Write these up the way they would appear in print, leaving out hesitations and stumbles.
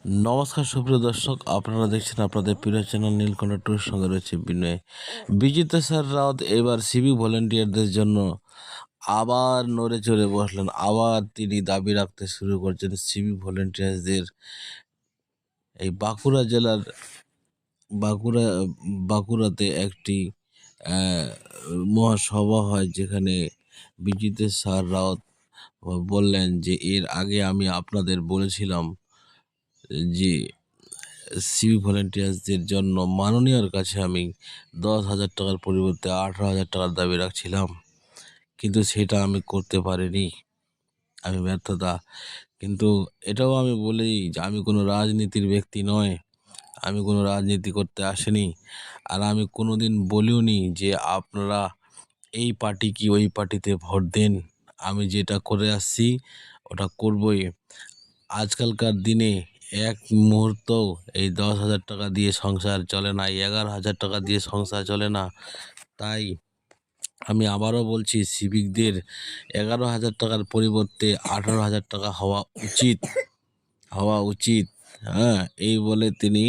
নমস্কার সুপ্রিয় দর্শক, আপনারা দেখছেন আপনাদের প্রিয় চ্যানেল নীলকণ্ঠ টুর, সঙ্গে রয়েছে বিনয়। বিজিত স্যার রাউত এবার সিভিক ভলেন্টিয়ারদের জন্য আবার নড়ে চড়ে বসলেন। আবার তিনি দাবি রাখতে শুরু করছেন সিভিক ভলেন্টিয়ারদের। এই বাঁকুড়া জেলার বাঁকুড়া বাঁকুড়াতে একটি মহাসভা হয়, যেখানে বিজিত স্যার রাউত বললেন যে এর আগে আমি আপনাদের বলেছিলাম যে সিভিক ভলেন্টিয়ার্সদের জন্য মাননীয়র কাছে আমি 10,000 টাকার পরিবর্তে 18,000 টাকার দাবি রাখছিলাম, কিন্তু সেটা আমি করতে পারিনি। আমি ব্যর্থতা। কিন্তু এটাও আমি বলি যে আমি কোনো রাজনীতির ব্যক্তি নয়, আমি কোনো রাজনীতি করতে আসিনি। আর আমি কোনো দিন বলিও নি যে আপনারা এই পার্টি কি ওই পার্টিতে ভোট দিন। আমি যেটা করে আসছি ওটা করবই। আজকালকার দিনে এক মুহূর্তও এই 10,000 টাকা দিয়ে সংসার চলে না, 11,000 টাকা দিয়ে সংসার চলে না। তাই আমি আবারও বলছি, সিভিকদের 11,000 টাকার পরিবর্তে 18,000 টাকা হওয়া উচিত। হ্যাঁ, এই বলে তিনি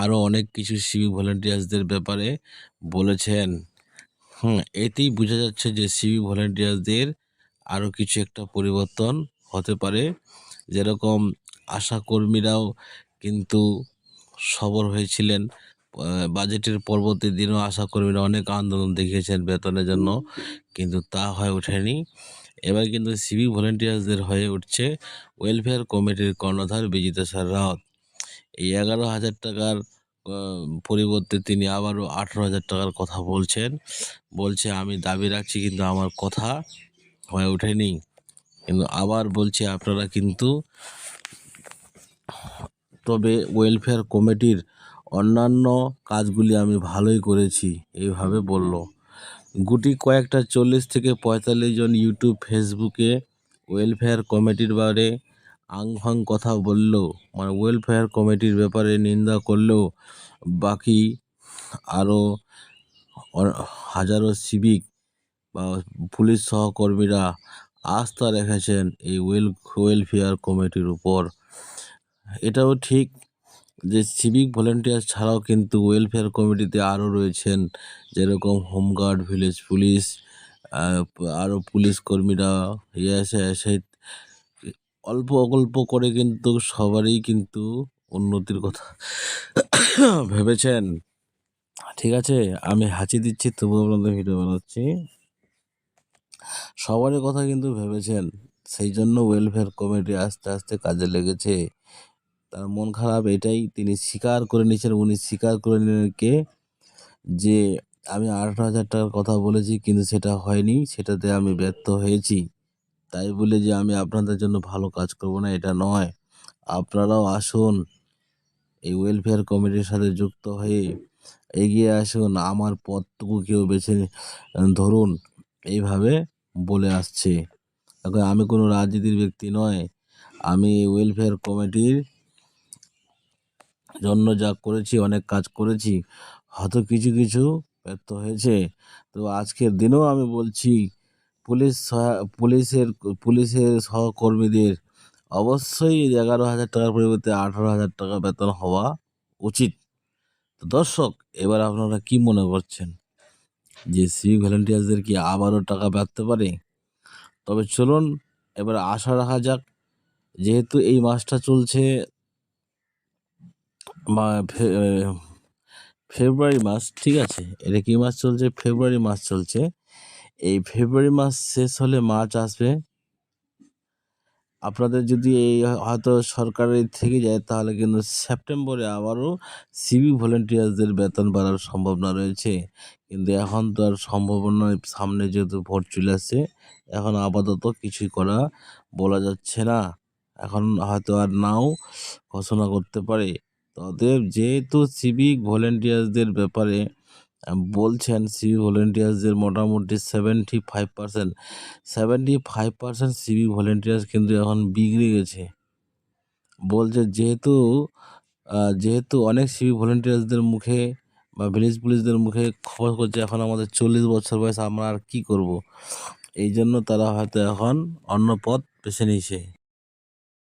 আরও অনেক কিছু সিভিক ভলেন্টিয়ার্সদের ব্যাপারে বলেছেন। এতেই বোঝা যাচ্ছে যে সিভিক ভলেন্টিয়ার্সদের আরও কিছু একটা পরিবর্তন হতে পারে। যেরকম আশাকর্মীরাও কিন্তু সরব হয়েছিলেন বাজেটের পরবর্তী দিনও। আশাকর্মীরা অনেক আন্দোলন দেখিয়েছেন বেতনের জন্য, কিন্তু তা হয়ে ওঠেনি। এবার কিন্তু সিভিক ভলেন্টিয়ার্সদের হয়ে উঠছে ওয়েলফেয়ার কমিটির কর্ণধার বিজিত স্যার রাওত। এই 11,000 টাকার পরিবর্তে তিনি আবারও 18,000 টাকার কথা বলছে আমি দাবি রাখছি, কিন্তু আমার কথা হয়ে ওঠেনি। কিন্তু আবার বলছি আপনারা কিন্তু, তবে ওয়েলফেয়ার কমিটির অন্যান্য কাজগুলি আমি ভালোই করেছি, এইভাবে বলল। গুটি কয়েকটা 40 থেকে 45 জন ইউটিউব ফেসবুকে ওয়েলফেয়ার কমিটির বারে আংফাং কথা বললেও, মানে ওয়েলফেয়ার কমিটির ব্যাপারে নিন্দা করলেও, বাকি আরও হাজারো সিভিক বা পুলিশ সহকর্মীরা আস্থা রেখেছেন এই ওয়েলফেয়ার কমিটির উপর। এটাও ঠিক যে সিভিক ভলেন্টিয়ার ছাড়াও কিন্তু ওয়েলফেয়ার কমিটিতে আরও রয়েছেন, যেরকম হোমগার্ড, ভিলেজ পুলিশ, আরও পুলিশ কর্মীরা এসে অল্প অল্প করে কিন্তু সবারই কিন্তু উন্নতির কথা ভেবেছেন। ঠিক আছে, আমি হাঁচি দিচ্ছি তবু আপনাদের ভিডিও বানাচ্ছি। সবারই কথা কিন্তু ভেবেছেন, সেই জন্য ওয়েলফেয়ার কমিটি আস্তে আস্তে কাজে লেগেছে। তার মন খারাপ এটাই, তিনি স্বীকার করে নিয়েছেন। উনি স্বীকার করে নিলেন যে আমি 18,000 টাকার কথা বলেছি, কিন্তু সেটা হয়নি, সেটাতে আমি ব্যর্থ হয়েছি। তাই বলে যে আমি আপনাদের জন্য ভালো কাজ করব না, এটা নয়। আপনারাও আসুন, এই ওয়েলফেয়ার কমিটির সাথে যুক্ত হয়ে এগিয়ে আসুন, আমার পথটুকু কেউ বেছে ধরুন, এইভাবে বলে আসছে। এখন আমি কোনো রাজনীতির ব্যক্তি নয়, আমি ওয়েলফেয়ার কমিটির জন্য যা করেছি, অনেক কাজ করেছি, হয়তো কিছু কিছু ব্যর্থ হয়েছে। তো আজকের দিনেও আমি বলছি, পুলিশের সহকর্মীদের অবশ্যই 11,000 টাকার পরিবর্তে 18,000 টাকা বেতন হওয়া উচিত। তো দর্শক, এবার আপনারা কি মনে করছেন যে সিভিক ভলেন্টিয়ার্সদের কি আবারও টাকা বাড়তে পারে? তবে চলুন এবার আশা রাখা যাক। যেহেতু এই মাসটা চলছে ফেব্রুয়ারি মাস, ঠিক আছে, এটা কি মাস চলছে? ফেব্রুয়ারি মাস চলছে। এই ফেব্রুয়ারি মাস শেষ হলে মার্চ আসবে। আপনাদের যদি এই হয়তো সরকারের থেকে যায়, তাহলে কিন্তু সেপ্টেম্বরে আবারও সিভিক ভলেন্টিয়ার্সদের বেতন বাড়ার সম্ভাবনা রয়েছে। কিন্তু এখন তো আর সম্ভাবনা, সামনে যেহেতু ভোট চলে আসছে, এখন আপাতত কিছুই বলা যাচ্ছে না। এখন হয়তো আর নাও ঘোষণা করতে পারে। অতএব যেহেতু সিভিক ভলেন্টিয়ার্সদের ব্যাপারে বলছেন, সিভিক ভলেন্টিয়ার্সদের মোটামুটি 75% সিভিক ভলেন্টিয়ার্স কিন্তু এখন বিগড়ে গেছে। বলছে যেহেতু অনেক সিভিক ভলেন্টিয়ার্সদের মুখে বা ভিলেজ পুলিশদের মুখে খবর করছে এখন আমাদের 40 বছর বয়স, আমরা আর কী করব। এই জন্য তারা হয়তো এখন অন্য পথ বেছে নিয়েছে।